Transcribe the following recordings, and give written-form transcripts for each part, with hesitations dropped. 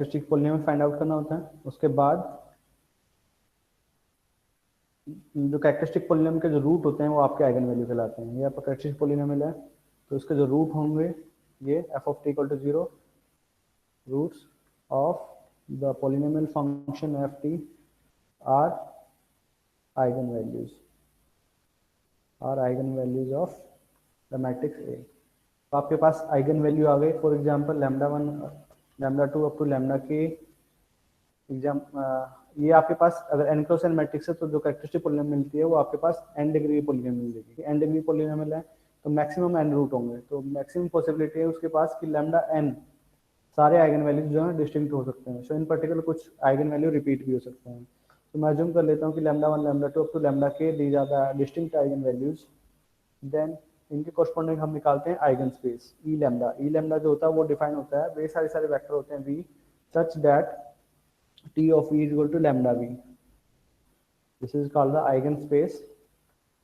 Characteristic polynomial find out करना होता है। उसके बाद जो कैरेक्टरिस्टिक पॉलिनोमियल के जो रूट होते हैं वो आपके आइगन वैल्यू कहलाते हैं। ये आपका कैरेक्टरिस्टिक पॉलिनोमियल है, तो इसके जो रूट होंगे ये F of T equal to 0, roots of the polynomial function F T are eigen values of the matrix A. तो आपके पास आइगन वैल्यू आ गई, for example lambda 1 lambda 2 up to lambda के ये आपके पास अगर n क्रॉस n मैट्रिक्स है तो जो कैरेक्टरिस्टिक पॉलिनोमियल मिलती है वो आपके पास n डिग्री की पॉलिनोमियल मिलेगी। n डिग्री पॉलिनोमियल है तो मैक्सिमम n रूट होंगे, तो मैक्सिमम पॉसिबिलिटी है उसके पास कि लैम्डा n सारे आइगन वैल्यूज जो है डिस्टिंक्ट हो सकते हैं। सो इन पर्टिकुलर कुछ आइगन वैल्यू रिपीट भी हो सकते हैं। तो मैं अज्यूम कर लेता हूँ कि lambda 1 lambda 2 up to lambda k these are the distinct eigen values. Then इनके कॉरस्पॉन्डिंग हम निकालते हैं eigen space E lambda. E lambda जो होता है वो डिफाइन होता है, वे सारे वेक्टर होते हैं v such that t of v is equal to lambda v. This is called the eigenspace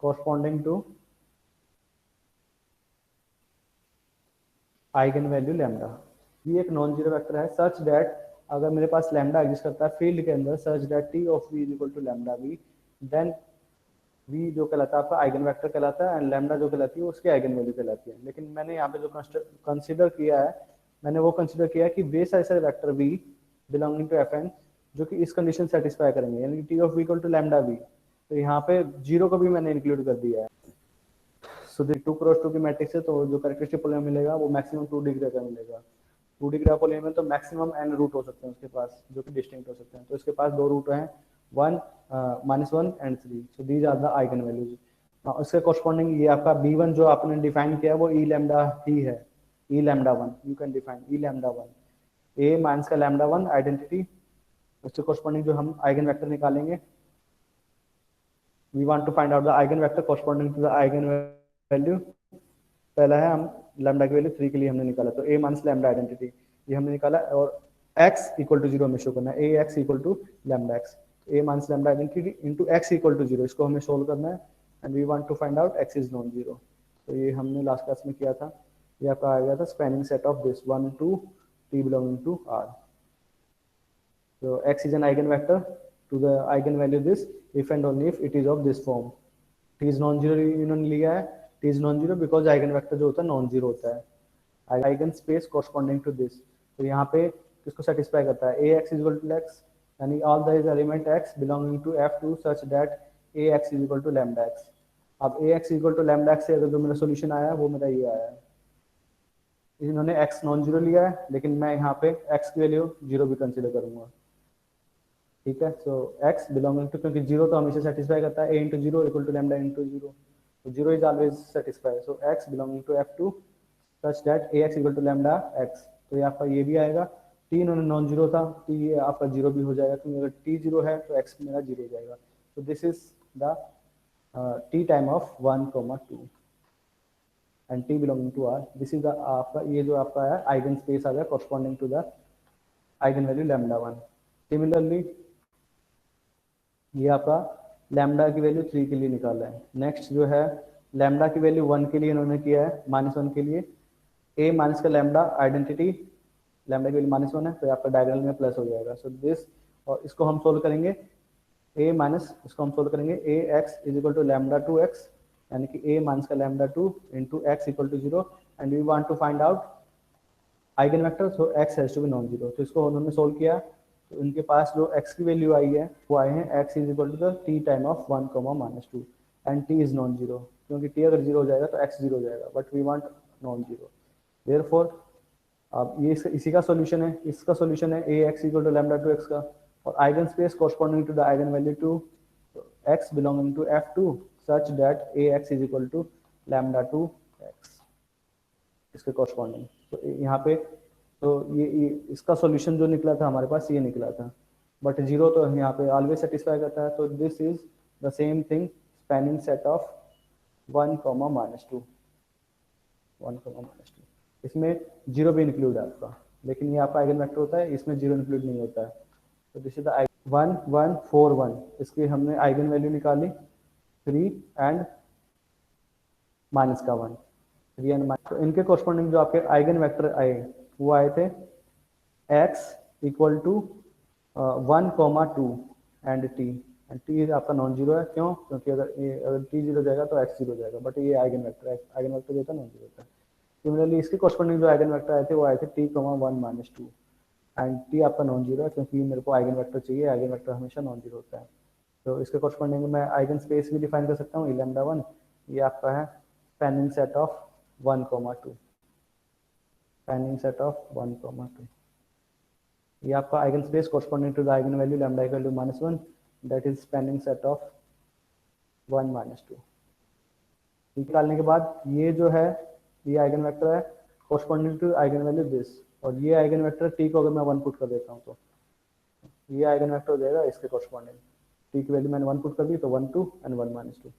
corresponding to eigenvalue lambda. ये एक नॉन जीरो वेक्टर है सच दैट अगर मेरे पास लैम्डा एग्जिस्ट करता है फील्ड के अंदर such that t of v is equal to lambda v, then v जो कहलाता है आपका आइगन वेक्टर कहलाता है एंड लैम्डा जो कहलाती है उसकी आइगन वैल्यू कहलाती है। लेकिन मैंने यहाँ पे जो कंसीडर किया है, मैंने वो कंसीडर किया है कि वे सारे vector v belonging to fn जो कि इस कंडीशन सेटिस्फाई करेंगे, यानी T of v equal to lambda v। तो यहाँ पे जीरो को भी मैंने इंक्लूड कर दिया है। सो द 2 क्रॉस 2 की मैट्रिक्स है तो जो कैरेक्टरिस्टिक पॉलिनोमियल मिलेगा वो मैक्सिमम 2 डिग्री का मिलेगा। 2 डिग्री का पॉलिनोमियल तो मैक्सिमम n रूट हो सकते हैं उसके पास जो कि डिस्टिंक्ट हो सकते हैं। तो इसके पास दो रूट हैं 1 -1 and 3। So these are the eigen values. उसके कॉरस्पॉन्डिंग ये आपका b1 जो आपने डिफाइन किया वो ई लैम्डा ही है, E lambda 1 you can define E lambda 1 A minus का लैम्डा 1 आइडेंटिटी। उसके कॉरस्पॉन्डिंग जो हम आइगन वेक्टर निकालेंगे, we want to find out the eigen vector corresponding to the eigen value. पहला है हम लैम्डा की वैल्यू 3 के लिए हमने निकाला, तो a माइनस लैम्डा आइडेंटिटी ये हमने निकाला और x इक्वल टू 0 हमें शो करना है, ax equal to lambda x। a minus lambda identity into x equal to 0 इसको हमें सोल्व करना है and we want to find out x is non zero. तो ये हमने लास्ट क्लास में किया था। ये आपका आ गया था spanning set of this 1 to t belonging to r। So x is an eigenvector to the eigenvalue this if and only if it is of this form. T is non-zero इन्होंने लिया है, T is non-zero because eigenvector जो होता है non-zero होता है। Eigenspace corresponding to this, तो यहाँ पे किसको satisfy करता है, ax is equal to x, यानी all the element x belonging to F2 such that ax is equal to lambda x। अब ax is equal to lambda x से अगर जो मेरा solution आया है वो मेरा ये आया है। इन्होंने x नॉन जीरो लिया है लेकिन मैं यहाँ पे x की वैल्यू जीरो भी कंसिडर करूंगा, ठीक है। सो x बिलोंगिंग टू, क्योंकि जीरो तो हमेशा सेटिस्फाई करता है, a into zero equal to lambda into zero, तो zero is always satisfy. So x belonging to f2 such that ax equal to lambda x। तो ये आपका ये भी आएगा, t इन्होंने नॉन जीरो था तो ये आपका जीरो भी हो जाएगा, क्योंकि अगर t जीरो है तो x मेरा जीरो हो जाएगा। तो this is the t time of 1, 2 and t belonging to r। This is the आपका ये जो आपका है आइगन स्पेस आ गया corresponding to the eigen value lambda 1। Similarly ये आपका लैम्डा की वैल्यू 3 के लिए निकाला है। नेक्स्ट जो है लैम्डा की वैल्यू 1 के लिए इन्होंने किया है, -1 के लिए a माइनस का लैम्डा आइडेंटिटी, लैम्डा की वैल्यू -1 है तो आपका डायगोनल में प्लस हो जाएगा। सो दिस, और इसको हम सोल्व करेंगे a माइनस, इसको हम सोल्व करेंगे ax is equal to lambda 2x, यानी कि a माइनस का lambda 2 into x equal to 0 and we want to find out eigen vector, so x has to be non zero. तो इसको उन्होंने solve किया तो इनके पास जो x की वैल्यू आई है वो आए हैं x is equal to the t time of 1, -2 and t is non zero, क्योंकि t अगर जीरो हो जाएगा तो x जीरो हो जाएगा, but we want non zero. Therefore अब ये इसी का सॉल्यूशन है, इसका सॉल्यूशन है ax equal to lambda 2x का, और eigen space corresponding to the eigen value 2 x belonging to f2 such that ax is equal to lambda 2x इसके कॉरस्पॉन्डिंग। तो यहाँ पे तो ये इसका सॉल्यूशन जो निकला था हमारे पास ये निकला था, बट जीरो तो यहाँ पे ऑलवेज सेटिस्फाई करता है। तो this is the same thing spanning set of 1, -2 इसमें जीरो भी इंक्लूड है आपका, लेकिन ये आपका आइगन वेक्टर होता है, इसमें जीरो इंक्लूड नहीं होता है। तो दिस इज द 1, 1, 4, 1 इसकी हमने आइगन वैल्यू निकाली 3 एंड माइनस का 1, 3 एंड माइनस। तो इनके कॉरस्पॉन्डिंग जो आपके आइगन वेक्टर आए वो आए थे x equal to 1,2 and T आपका नॉन जीरो है। क्यों? क्योंकि अगर टी जीरो जाएगा तो एक्स जीरो जाएगा, बट ये आइगन वेक्टर है, आइगन वेक्टर देता नॉन जीरो होता है। सिमिलरली इसके कॉरस्पॉन्डिंग जो आइगन वेक्टर आए थे वो आए थे टी कॉमा 1 -2 एंड टी आपका नॉन जीरो है, क्योंकि मेरे को आइगन वेक्टर चाहिए, आइगन वेक्टर हमेशा नॉन जीरो होता है। तो इसके कॉरस्पॉन्डिंग मैं आइगन स्पेस भी डिफाइन कर सकता हूँ, लैम्डा 1 ये आपका है spanning set of 1,2, spanning set of 1,2। ये आपका eigen space corresponding to the eigen value lambda equal to -1, that is spanning set of 1 -2। निकालने के बाद ये जो है ये आइगन वेक्टर है corresponding to eigen value this, और ये आइगन वेक्टर टी को अगर मैं 1 पुट कर देता हूँ तो ये आइगन वेक्टर हो जाएगा इसके कॉरस्पॉन्डिंग। टी की वैल्यू मैंने 1 पुट कर दी तो 1 2 and 1 -2।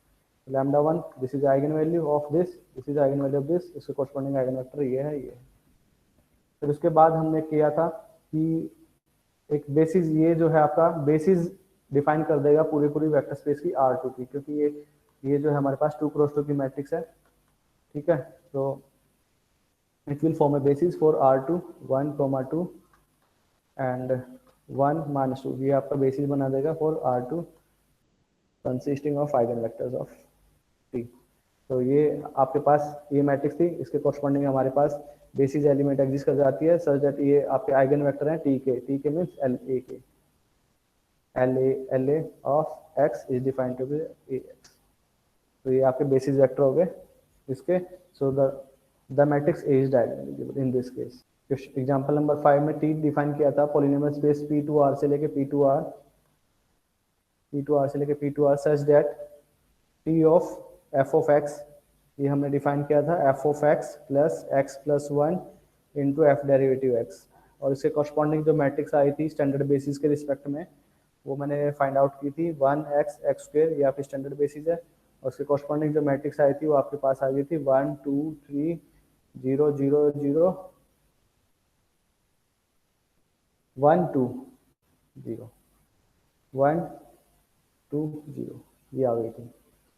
Lambda 1 this is eigen value of this is eigen value of this, इसके कॉरस्पॉन्डिंग आइगन वेक्टर ये है ये। फिर उसके बाद हमने किया था कि एक बेसिस, ये जो है आपका बेसिस डिफाइन कर देगा पूरी पूरी वेक्टर स्पेस की R2 की, क्योंकि ये जो है हमारे पास 2 क्रॉस 2 की मैट्रिक्स है, ठीक है। तो it will form A basis for R2 1,2 and 1 -2, ये आपका बेसिस बना देगा for R2 consisting of eigen vectors of T। तो ये आपके पास ये मैट्रिक्स थी, इसके कॉरस्पॉन्डिंग हमारे पास बेसिस एलिमेंट एग्जिस्ट कर जाती है सच दैट ये आपके आइगन वेक्टर हैं टी के means L A of X is defined to be A X. तो ये आपके बेसिस वेक्टर हो गए इसके। So the matrix A is diagonally in this case. Example number 5 में टी डिफाइन किया था पॉलिनोमियल स्पेस P2R से लेके P2R such that T of F of x, ये हमने डिफाइन किया था F of x plus 1 into F derivative x, और इसके कॉरस्पॉन्डिंग जो मैट्रिक्स आई थी स्टैंडर्ड बेसिस के रिस्पेक्ट में वो मैंने फाइंड आउट की थी 1x(x²), ये आपकी स्टैंडर्ड बेसिस है, और उसके कॉरस्पॉन्डिंग जो मैट्रिक्स आई थी वो आपके पास आ गई थी 1 2 3 0 0 0 1 2 0 1 2 0, ये आ गई थी।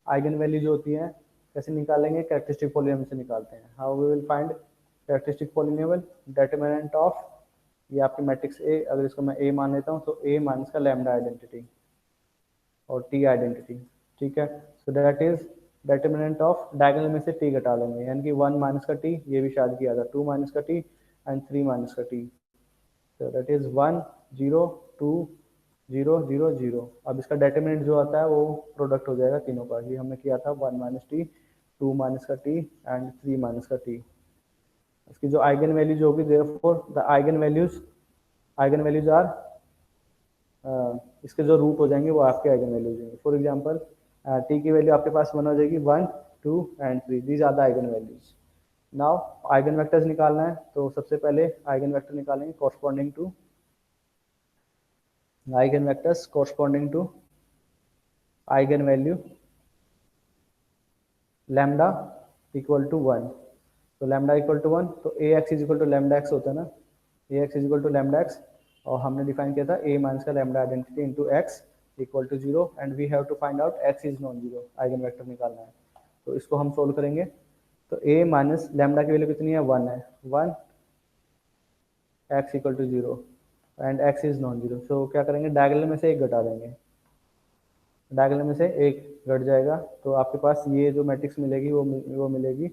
आइगन वैल्यू जो होती है कैसे निकालेंगे? कैरेक्टरिस्टिक पॉलिनोमियल से निकालते हैं। How we will find characteristic polynomial? Determinant of ये आपकी मैट्रिक्स ए, अगर इसको मैं ए मान लेता हूँ तो ए मान इसका लैम्डा आइडेंटिटी और टी आइडेंटिटी, ठीक है। So that is determinant of, diagonal में से टी घटा लेंगे, यानी कि 1 माइनस का टी, ये भी शायद किया था 2 माइनस का टी एंड 3 माइनस का टी। So that is 1 0 2 0 0 0। अब इसका डिटरमिनेंट जो आता है वो प्रोडक्ट हो जाएगा तीनों का, ये हमने किया था 1 माइनस टी 2 माइनस का टी एंड 3 माइनस का टी। इसकी जो आइगन वैल्यूज होगी therefore the eigen values are इसके जो रूट हो जाएंगे वो आपके आइगन वैल्यूज होंगे। फॉर एग्जांपल टी की वैल्यू आपके पास 1 हो जाएगी, 1 2 and 3, these are the eigen values. Now eigen vectors निकालना है, तो सबसे पहले आइगन वेक्टर निकालेंगे corresponding to eigen vectors corresponding to eigen value lambda equal to 1। तो लैम्डा इक्वल टू 1 तो A X is equal to lambda X होता है ना, A X is equal to lambda X, और हमने डिफाइन किया था ए माइनस का lambda identity into X equal to 0 and we have to find out X is non zero, eigen vector निकालना है। तो इसको हम सोल्व करेंगे। तो ए माइनस लैम्डा की वैल्यू कितनी है? 1 है, 1 X equal to 0 and X is non zero. So क्या करेंगे? डायगोनल में से एक घटा देंगे, डायगोनल में से एक घट जाएगा तो आपके पास ये जो मैट्रिक्स मिलेगी वो मिलेगी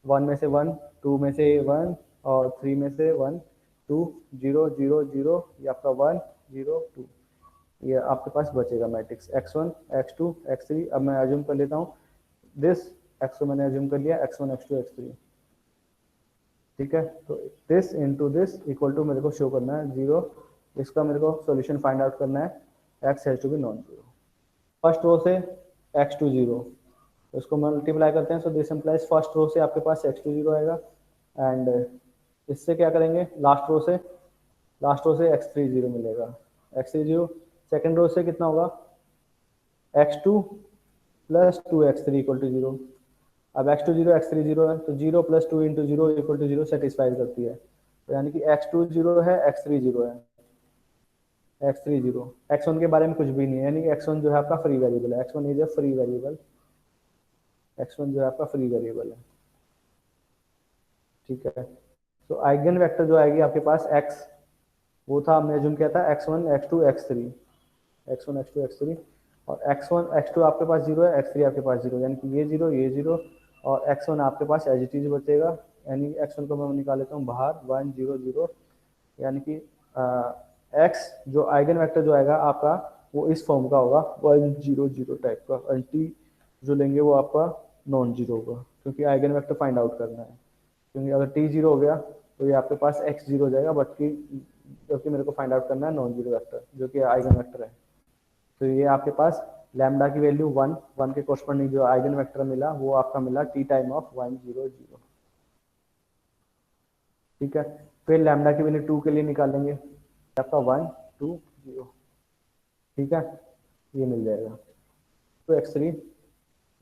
1 में से 1 2 में से 1 और 3 में से 1 2 0 0 0, ये आपका 1 0 2, ये आपके पास बचेगा मैट्रिक्स x1 x2 x3। अब मैं अज्यूम कर लेता हूँ दिस x1 मैंने अज्यूम कर लिया x1 x2 x3, ठीक है। तो this into this equal to मेरे को शो करना है 0, इसका मेरे को सॉल्यूशन फाइंड आउट करना है x has to be non zero. First row से x2 0, तो इसको मल्टीप्लाई करते हैं, so this implies first row से आपके पास x2 0 आएगा एंड इससे क्या करेंगे? लास्ट रो से x3 0 मिलेगा, x3 0। सेकेंड रो से कितना होगा? x2 plus 2x3 equal to 0। अब x2 0 x3 0 है तो 0 plus 2 into 0 equal to 0 satisfy करती है, तो यानी कि x2 0 है x3 0 है, x3 0। x1 के बारे में कुछ भी नहीं है, यानी कि x1 जो है आपका फ्री वेरिएबल है, x1 is a free variable, x1 जो है आपका फ्री वेरिएबल है, ठीक है। तो आइगन वेक्टर जो आएगी आपके पास x वो था हमने एज्यूम किया था x1 x2 x3, x1 x2 x3, और x1 x2 आपके पास जीरो है, x3 आपके पास जीरो, यानी कि ये जीरो और x1 आपके पास एज इट इज बचेगा, यानी x1 को मैं निकाल लेता हूँ बाहर 1 0 0, यानी कि x जो आइगन वेक्टर जो आएगा आपका वो इस फॉर्म का होगा 1 0 0 टाइप का, और t जो लेंगे वो आपका नॉन जीरो होगा, क्योंकि आइगन वेक्टर फाइंड आउट करना है। क्योंकि अगर t जीरो हो गया तो ये आपके पास x जीरो हो जाएगा, बट की जबकि मेरे को फाइंड आउट करना है नॉन जीरो वेक्टर जो कि आइगन वेक्टर है। तो ये आपके पास लैम्डा की वैल्यू 1 1 के कोरस्पॉन्डिंग जो आइगन वेक्टर मिला वो आपका मिला t टाइम ऑफ 1 0 0। ठीक है, फिर लैम्डा की वैल्यू 2 के लिए निकालेंगे, आपका 1 2 0। ठीक है, ये मिल जाएगा। तो x3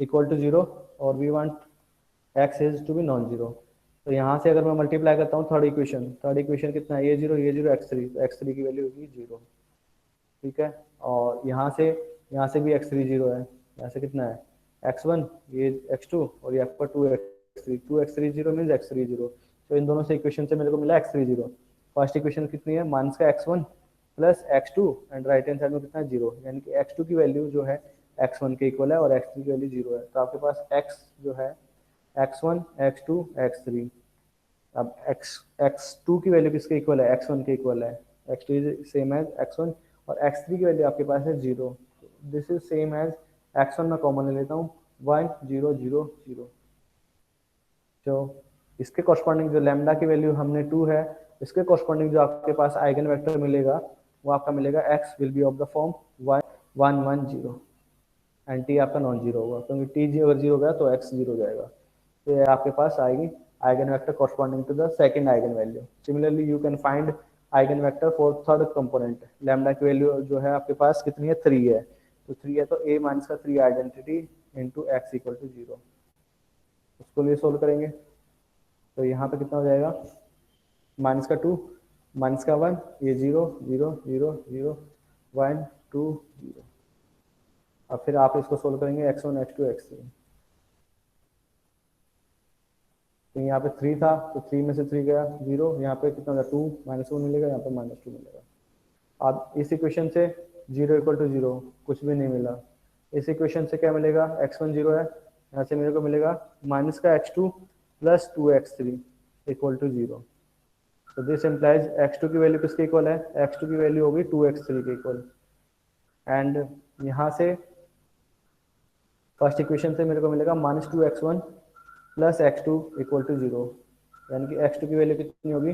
इक्वल टू जीरो, और we want x is to be non zero. तो यहाँ से अगर मैं मल्टीप्लाई करता हूँ थर्ड इक्वेशन कितना है, ये जीरो x3, तो x3 की वैल्यू होगी जीरो। ठीक है, और यहाँ से भी x3 जीरो है, यहाँ से कितना है x1, ये x2, और ये आपका 2x3, 2x3 zero means x3 zero. तो इन दोनों से इक्वेशन से मेरे को मिला x3 जीरो। फर्स्ट इक्वेशन कितनी है, माइनस का x1 plus x2, and right hand side में कितना है जीरो, यानी कि x2 की वैल्यू जो है x1 के इक्वल है और x3 की वैल्यू जीरो है। तो आपके पास x जो है x1 x2 x3। अब x2 की वैल्यू किसके इक्वल है, x1 के इक्वल है, x2 is same as x1, और x3 की वैल्यू आपके पास है zero. This is same as x1 मैं कॉमन ले लेता हूँ 1 0 0 0। जो इसके कॉरस्पॉन्डिंग जो लैम्डा की वैल्यू हमने 2 है, इसके कॉरस्पॉन्डिंग जो आपके पास आइगन वेक्टर मिलेगा वो आपका मिलेगा x will be of the form 1 1 1 0, and t आपका नॉन जीरो होगा, क्योंकि t अगर जीरो गया तो x जीरो जाएगा। तो ये आपके पास आएगी eigen vector corresponding to the second eigen value. Similarly you can find eigen vector for third component. Lambda की वैल्यू जो है आपके पास कितनी है, 3 है, तो 3 है तो a माइनस का 3 identity into X equal to zero. उसको लिए सोल्व करेंगे तो यहाँ पे कितना हो जाएगा, माइनस का 2 माइनस का 1, ये 0 0 0 0 1 2 0। अब फिर आप इसको सोल्व करेंगे x1 x2 x3। तो यहाँ पे 3 था तो 3 में से 3 गया 0, यहाँ पे कितना होगा 2 -1 मिलेगा, यहाँ पे -2 मिलेगा। अब इस इक्वेशन से 0 इक्वल टू 0 कुछ भी नहीं मिला। इस इक्वेशन से क्या मिलेगा, x1 0 है, यहाँ से मेरे को मिलेगा माइनस का x2 plus 2x3 equal to 0। तो दिस इम्प्लाइज x2 की वैल्यू किसके इक्वल है, x2 की वैल्यू होगी 2x3 के इक्वल। एंड यहाँ से फर्स्ट इक्वेशन से मेरे को मिलेगा -2x1 plus x2 equal to 0, यानी कि x2 की वैल्यू कितनी होगी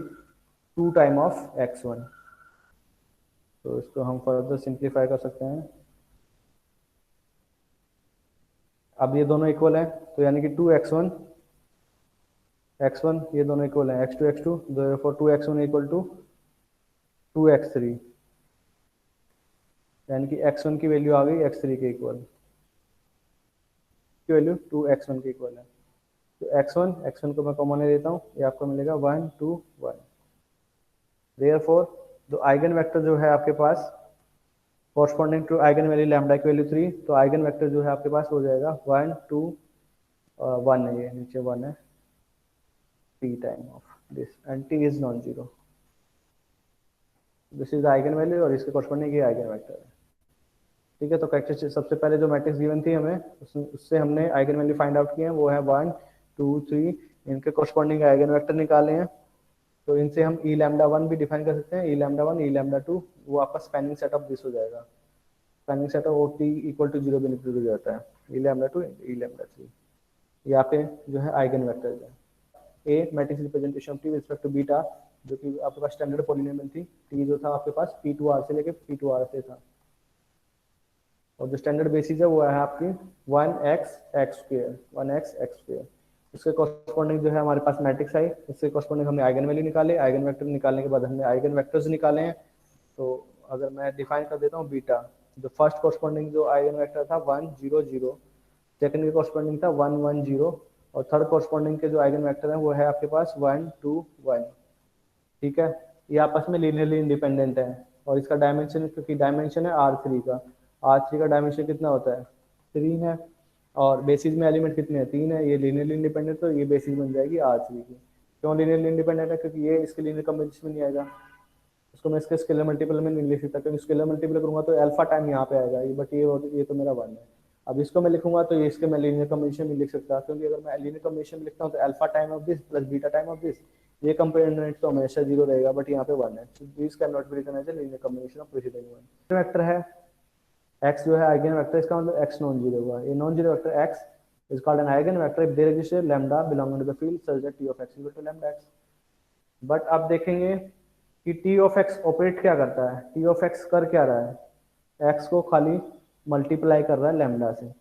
2 टाइम ऑफ x1। तो इसको हम फर्दर सिंप्लीफाई कर सकते हैं। अब ये दोनों इक्वल हैं तो यानी कि 2x1 x1 ये दोनों इक्वल हैं, x2 x2, therefore 2x1 equal to 2x3, यानी कि x1 की वैल्यू आ गई x3 के इक्वल, की वैल्यू 2x1 के इक्वल है। तो x1 को मैं कॉमन ले लेता हूँ, ये आपको मिलेगा 1 2 1। देयरफॉर जो आइगन वेक्टर जो है आपके पास corresponding to eigen value lambda की वैल्यू 3, तो आइगन वेक्टर जो है आपके पास हो जाएगा 1 2 1 है, ये नीचे 1 है, t time of this, and t is non zero. This is eigen value और इसके कॉरस्पॉन्डिंग ये आइगन वेक्टर है। ठीक है, तो कैरेक्टरिस्टिक सबसे पहले जो मैट्रिक्स गिवन थी हमें उससे हमने आइगन वैल्यू फाइंड आउट किए हैं, वो है 1 2 3, इनके कॉरस्पॉन्डिंग आइगन वेक्टर निकाले हैं। तो इनसे हम ई लैम्डा 1 भी डिफाइन कर सकते हैं, ई लैम्डा 1 ई लैम्डा 2, वो आपका स्पैनिंग सेट ऑफ दिस हो जाएगा। Spanning set of T equal to 0 भी निकल हो जाता है, ई लैम्डा 2 ई लैम्डा 3। ये आपके जो है आइगन वेक्टर्स है। A matrix representation of T with respect to beta, जो कि आपके पास स्टैंडर्ड पॉलिनोमियल थी, टी जो था आपके पास p2r से लेके p2r से था, और जो स्टैंडर्ड बेसिस है वो है आपकी 1x स्क्वायर। इसके कॉरस्पॉन्डिंग जो है हमारे पास मैट्रिक्स आई, इसके कॉरस्पॉन्डिंग हमने आइगन वैल्यू निकाले, आइगन वेक्टर निकालने के बाद हमने आइगन वेक्टर्स निकाले हैं। तो अगर मैं डिफाइन कर देता हूँ बीटा, जो फर्स्ट कॉरस्पॉन्डिंग जो आइगन वेक्टर था 1 0 0, सेकंड के कॉरस्पॉन्डिंग था 1 1 0, और थर्ड कॉरस्पॉन्डिंग के जो आइगन वेक्टर है वो है आपके पास 1 2 1। ठीक है, ये आपस में लीनियरली इंडिपेंडेंट है, और इसका डायमेंशन, क्योंकि डायमेंशन है R3 का, R3 का डायमेंशन कितना होता है 3 है, और बेसिस में एलिमेंट कितने हैं 3 है, ये लीनियरली इंडिपेंडेंट, तो ये बेसिस बन जाएगी R3 की। क्यों लीनियरली इंडिपेंडेंट है, क्योंकि ये इसके लीनियर कॉम्बिनेशन में नहीं आएगा, उसको मैं इसके स्केलर मल्टीपल में नहीं लिख सकता, क्योंकि स्केलर मल्टीपल करूंगा तो अल्फा टाइम यहाँ पे आएगा, बट ये तो मेरा 1 है। अब इसको मैं लिखूंगा तो ये इसके मैं लीनियर कॉम्बिनेशन में लिख सकता, क्योंकि अगर मैं लीनियर कॉम्बिनेशन में लिखता हूँ तो alpha time of this plus beta time of this, ये कंपोनेंट तो हमेशा 0 रहेगा, बट यहाँ पे 1 है। This can not be written as a linear combination of president 1। Vector है x जो है आइगन वेक्टर, इसका मतलब x नॉन जीरो हुआ। ये non zero vector x is called an eigenvector if there exists a lambda belonging to the field such that t of x equal to lambda x। But अब देखेंगे कि t of x operate क्या करता है, t of x कर क्या रहा है, x को खाली मल्टीप्लाई कर रहा है लैम्डा से,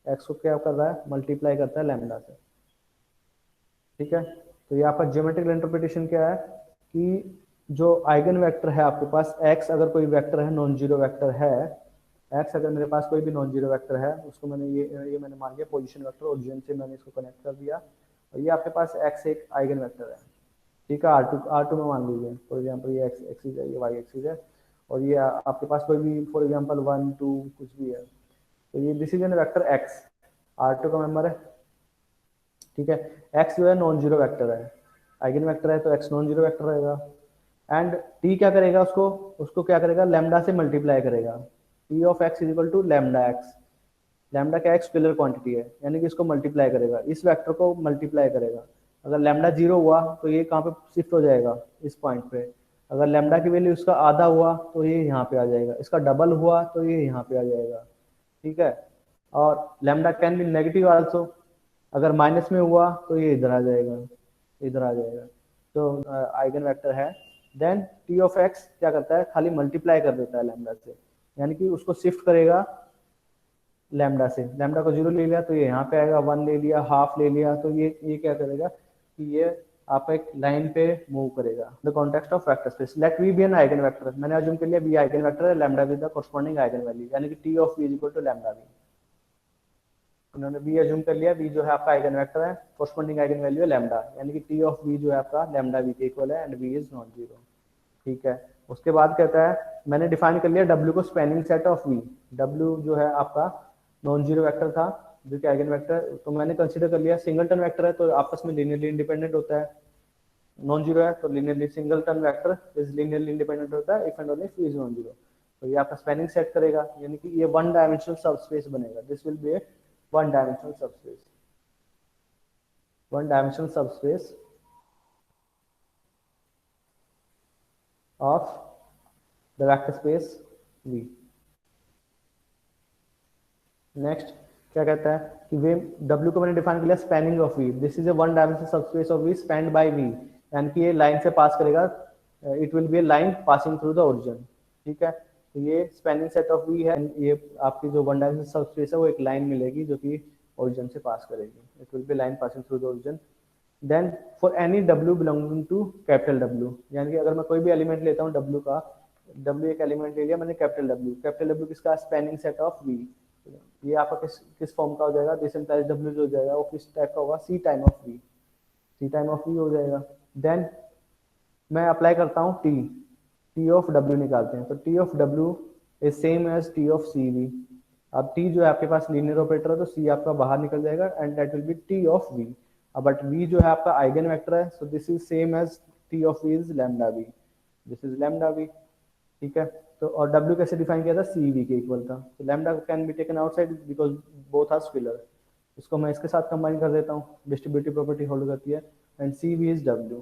x को क्या कर रहा है, मल्टीप्लाई करता है लैम्डा से, ठीक है। तो ये आपका ज्योमेट्रिकल इंटरप्रिटेशन क्या है कि जो आइगन वेक्टर है आपके पास x, अगर कोई वेक्टर है नॉन जीरो वेक्टर है x, अगर मेरे पास कोई भी नॉन जीरो वेक्टर है उसको मैंने ये मैंने मान लिया पोजीशन वेक्टर, ओरिजिन से मैंने इसको कनेक्ट कर दिया, और ये आपके पास x एक आइगन वेक्टर है, ठीक है। R2 में मान लीजिए फॉर एग्जांपल ये x एक्सिस है, ये y एक्सिस है, और ये आपके पास कोई भी फॉर एग्जांपल 1 2 कुछ भी है, तो ये this is an vector x, R2 का मेंबर है, ठीक है। x जो है नॉन जीरो वेक्टर है, आइगन वेक्टर है, तो x नॉन जीरो वेक्टर रहेगा। एंड t क्या करेगा, उसको क्या करेगा, लैम्डा से मल्टीप्लाई करेगा, t of x is equal to lambda x। Lambda क्या एक स्केलर क्वांटिटी है, यानी कि इसको मल्टीप्लाई करेगा, इस वेक्टर को मल्टीप्लाई करेगा। अगर लैम्डा 0 हुआ तो ये कहाँ पे शिफ्ट हो जाएगा, इस पॉइंट पे। अगर लैम्डा की वैल्यू इसका आधा हुआ तो ये यहाँ पे आ जाएगा, इसका डबल हुआ तो ये यहाँ पे आ जाएगा, ठीक है। और lambda can B negative also, अगर माइनस में हुआ तो ये इधर आ जाएगा, इधर आ जाएगा। तो आइगन वेक्टर है। देन टी ऑफ एक्स क्या करता है, खाली मल्टीप्लाई कर देता है लैम्डा से, यानी कि उसको शिफ्ट करेगा लैम्डा से। लैम्डा को 0 ले लिया तो ये यहाँ पे आएगा, 1 ले लिया, हाफ ले लिया, तो ये क्या करेगा कि ये आप एक लाइन पे मूव करेगा। The context of vector space, let V be an eigen vector, मैंने अज्यूम कर लिया वी आइगन वेक्टर है, lambda with the corresponding eigen value, यानी कि T of V is equal to lambda V. उन्होंने V assume कर लिया, V जो है आपका आइगन वेक्टर है, कोरस्पोंडिंग आइगन वैल्यू है लैम्डा, यानी कि टी ऑफ वी जो है आपका लैम्डा वी के इक्वल है, and we is non zero, ठीक है। उसके बाद कहता है मैंने डिफाइन कर लिया W को spanning set of V। W जो है आपका नॉन जीरो वेक्टर था, जो कि आइगन वेक्टर, तो मैंने कंसीडर कर लिया सिंगलटन वेक्टर है तो आपस में लीनियरली इंडिपेंडेंट होता है, नॉन जीरो है तो linearly singleton vector is linearly independent होता है if and only if V is non zero. तो ये आपका स्पैनिंग सेट करेगा, यानी कि ये वन डायमेंशनल सबस्पेस बनेगा, this will be A one dimensional subspace, one dimensional subspace of the vector space V। Next क्या कहता है कि वे W को मैंने डिफाइन कर लिया spanning of V, this is a one dimensional subspace of V spanned by V, यानी कि ये लाइन से पास करेगा, it will be a line passing through the origin, ठीक है। तो ये स्पैनिंग सेट ऑफ V है, ये आपकी जो वन डायमेंशनल सबस्पेस है वो एक लाइन मिलेगी जो कि ओरिजिन से पास करेगी, it will be line passing through the origin. Then for any W belonging to capital W, यानी कि अगर मैं कोई भी एलिमेंट लेता हूँ W का, W एक एलिमेंट ले लिया मैंने कैपिटल W किसका, स्पैनिंग सेट ऑफ V, ये आपका किस फॉर्म का हो जाएगा, दिस इंप्लाइज W जो हो जाएगा वो किस टाइप का होगा, C time of V, C time of V हो जाएगा। देन मैं अप्लाई करता हूँ T ऑफ W निकालते हैं, तो T of W is same as T of CV। अब T जो है आपके पास लीनियर ऑपरेटर है तो C आपका बाहर निकल जाएगा, and that will be T of V। But V जो है आपका आइगन वेक्टर है, so this is same as T of V is lambda V, this is lambda V, ठीक है। तो और W कैसे डिफाइन किया था, CV के इक्वल था, तो lambda can be taken outside because both are scalar, इसको मैं इसके साथ कंबाइन कर देता हूँ, डिस्ट्रीब्यूटिव प्रॉपर्टी होल्ड करती है, and CV is W,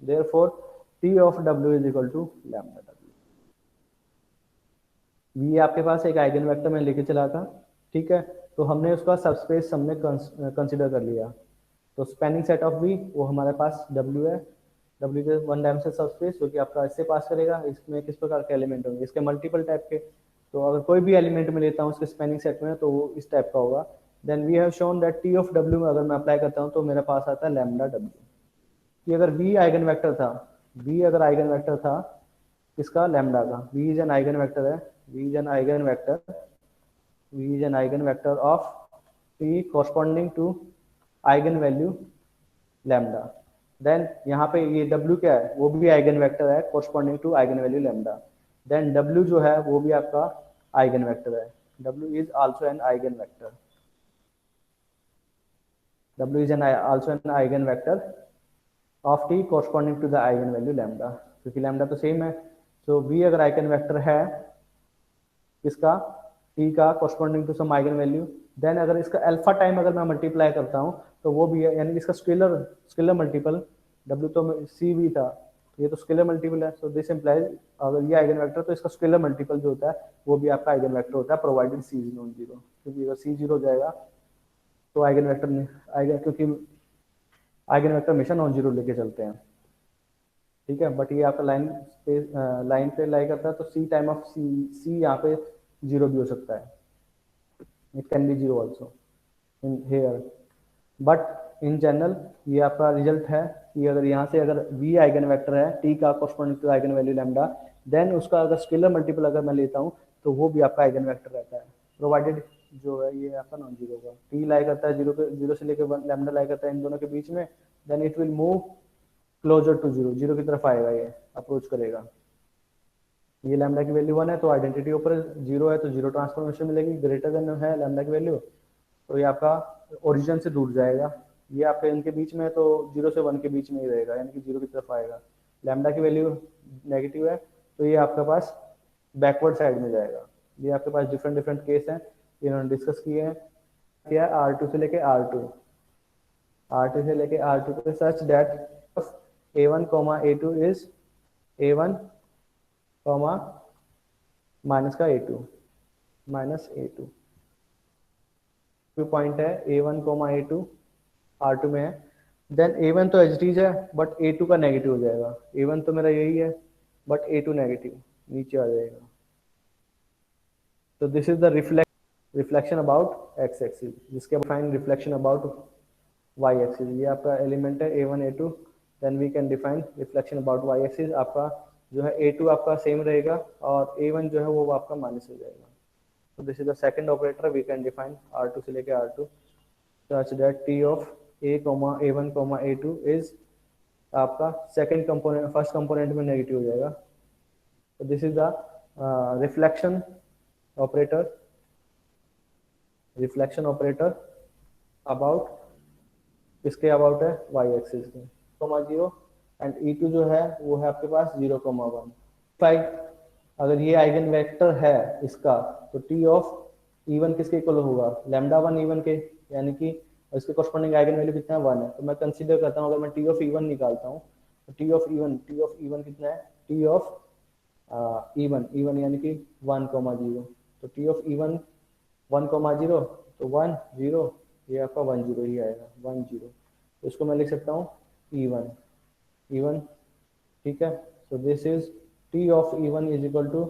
therefore T of W is equal to lambda W। V आपके पास एक आइगन वेक्टर में लेके चला था, ठीक है, तो हमने उसका सबस्पेस हमने कंसीडर कर लिया, तो स्पैनिंग सेट ऑफ V वो हमारे पास W है, W के वन डायमेंशनल सबस्पेस जो कि आपका इससे पास करेगा, इसमें किस प्रकार के एलिमेंट होंगे, इसके मल्टीपल टाइप के, तो अगर कोई भी एलिमेंट में लेता हूँ उसके स्पैनिंग सेट में तो वो इस टाइप का होगा। Then we have shown that T of W में अगर मैं अप्लाई करता हूँ तो मेरे पास आता है लैम्डा W, कि अगर V आइगन वेक्टर था, V अगर आइगन वेक्टर था किसका, लैम्डा का, V is an eigen vector है, V is an eigen vector, V is an eigen vector of T corresponding to eigen value lambda. Then यहाँ पे ये W क्या है, वो भी आइगन वेक्टर है corresponding to eigen value lambda. Then W जो है वो भी आपका आइगन वेक्टर है, W is also an eigen vector, W is an also an eigen vector of T corresponding to the eigen value lambda, क्योंकि lambda तो same है, so v अगर आइगन वेक्टर है किसका, t का corresponding to some eigen value, then अगर इसका alpha time अगर मैं मल्टीप्लाई करता हूँ तो वो भी है, यानी कि इसका स्केलर स्केलर मल्टीपल, w तो c भी था, ये तो स्केलर मल्टीपल है, सो दिस इंप्लाइज अगर ये आइगन वेक्टर तो इसका स्केलर मल्टीपल जो होता है वो भी आपका आइगन वेक्टर होता है, provided c is non zero, क्योंकि अगर c जीरो हो जाएगा तो आइगन वेक्टर नहीं आएगा, क्योंकि आइगन वेक्टर हमेशा नॉन जीरो लेके चलते हैं, ठीक है। बट ये आपका लाइन पे लाई करता है तो सी टाइम ऑफ सी यहाँ पे जीरो भी हो सकता है, it can be zero also in here, but in general ये आपका रिजल्ट है कि अगर यहाँ से अगर v आइगन वेक्टर है t का corresponding to eigen value lambda, then उसका अगर स्केलर मल्टीपल अगर मैं लेता हूँ तो वो भी आपका आइगन वेक्टर रहता है, प्रोवाइडेड जो है ये आपका नॉन जीरो होगा, t लाई करता है जीरो से लेकर लैम्डा लाई करता है इन दोनों के बीच में, then it will move closer to zero, zero की तरफ आएगा, ये अप्रोच करेगा, ये लैम्डा की वैल्यू 1 है तो आइडेंटिटी ऊपर जीरो है तो जीरो ट्रांसफॉर्मेशन मिलेगी, ग्रेटर देन है लैम्डा की वैल्यू तो ये आपका ओरिजिन से दूर जाएगा, ये आपके इनके बीच में है तो 0 से 1 के बीच में ही रहेगा, यानी कि 0 की तरफ आएगा, लैम्डा की वैल्यू नेगेटिव है तो ये आपके पास बैकवर्ड साइड में जाएगा। ये आपके पास डिफरेंट डिफरेंट केस हैं, इन्होंने डिस्कस किए हैं, क्या R2 से लेके R2 से लेके R2 पे such that A1 A2 is A1 minus का A2 पॉइंट है A1 A2 R2 में है, देन A1 तो एच है बट A2 का नेगेटिव हो जाएगा, A1 तो मेरा यही है बट A2 नेगेटिव नीचे आ जाएगा, तो this is the reflection about X axis, जिसके fine reflection about Y axis, ये आपका एलिमेंट है A1 A2, then we can define reflection about Y axis, आपका जो है A2 आपका सेम रहेगा और A1 जो है वो आपका माइनस हो जाएगा, so this is the second operator we can define R2 से लेके R2 such that T of A1 A2 is आपका सेकंड कंपोनेंट फर्स्ट कंपोनेंट में नेगेटिव हो जाएगा, तो this is the reflection operator about, किसके अबाउट है वाई एक्सिस के, कोमा जीरो, एंड E2 जो है वो है आपके पास 0,1, अगर ये आइगन वेक्टर है इसका तो T ऑफ E1 किसके इक्वल होगा, लैम्डा 1 E1 के, यानी कि इसके कॉरस्पॉन्डिंग आइगन वैल्यू कितना है 1 है, तो मैं कंसीडर करता हूँ अगर मैं T ऑफ E1 निकालता हूँ तो T ऑफ E1 कितना है, T ऑफ E1 यानी कि 1,0, तो T ऑफ E1 1,0 तो 1 0, ये आपका 1 0 ही आएगा 1 0, तो इसको मैं लिख सकता हूँ E1, ठीक है, so this is T of E1 is equal to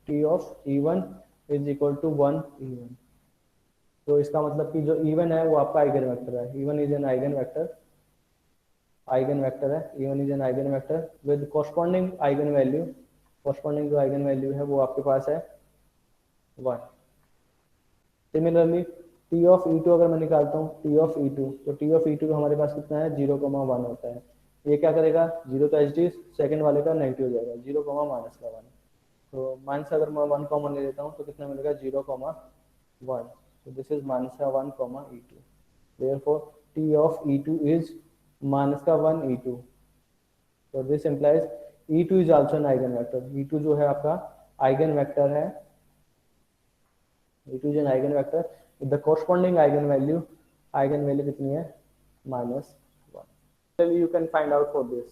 T of E1 is equal to 1 E1, तो इसका मतलब कि जो E1 है वो आपका आइगन वेक्टर है, E1 is an eigen vector है, E1 is an eigen vector with corresponding eigen value, corresponding जो आइगन वैल्यू है वो आपके पास है 1, सिमिलरली T of E2 अगर मैं निकालता हूँ T of E2, तो T of E2 हमारे पास कितना है 0,1 होता है, ये क्या करेगा 0 तो एच डी सेकेंड वाले का नेगेटिव हो जाएगा 0, माइनस का 1, तो माइनस अगर मैं 1 कॉमन ले लेता हूँ तो कितना मिलेगा 0,1, तो दिस इज माइनस का 1, E2, therefore T of E2 is minus का 1 E2, तो this implies E2 is also an eigen vector, E2 जो है आपका आइगन वेक्टर है, E2 is an eigen vector the corresponding eigen value कितनी है -1, you can find out for this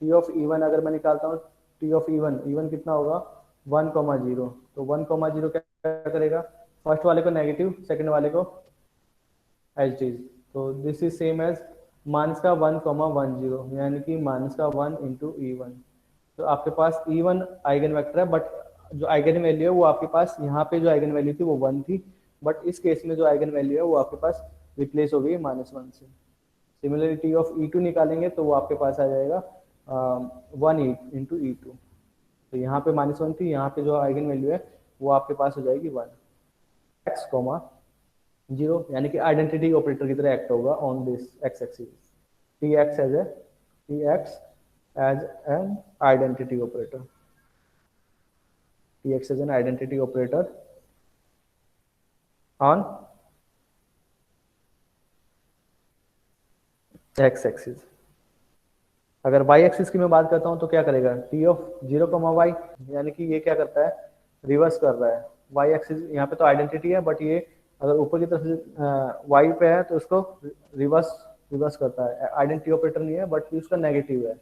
T of E1 अगर मैं निकालता हूँ T ऑफ E1 कितना होगा 1,0, तो 1,0 क्या करेगा, फर्स्ट वाले को नेगेटिव सेकंड वाले को एच डी, तो this is same as minus का 1,10, यानी कि माइनस का 1 इंटू E1, तो आपके पास E1 आइगन वेक्टर है बट जो आइगन वैल्यू है वो आपके पास यहाँ पे जो आइगन वैल्यू थी वो 1 थी, बट इस केस में जो आइगन वैल्यू है वो आपके पास रिप्लेस हो गई -1 से, सिमिलरली T ऑफ E2 निकालेंगे तो वो आपके पास आ जाएगा 1 इंटू E2, तो यहाँ पे -1 थी, यहाँ पे जो आइगन वैल्यू है वो आपके पास हो जाएगी 1, x, 0, यानी कि आइडेंटिटी ऑपरेटर की तरह एक्ट होगा on this x axis, Tx as an identity operator, Tx as an identity operator on x axis, अगर वाई एक्सिस की मैं बात करता हूँ तो क्या करेगा, टी ऑफ 0, यानी कि ये क्या करता है, रिवर्स कर रहा है। वाई एक्सिस यहाँ पे तो आइडेंटिटी है, बट ये अगर ऊपर की तरफ से वाई पे है तो उसको रिवर्स रिवर्स करता है। आइडेंटिटी ऑपरेटर नहीं है बट उसका नेगेटिव है।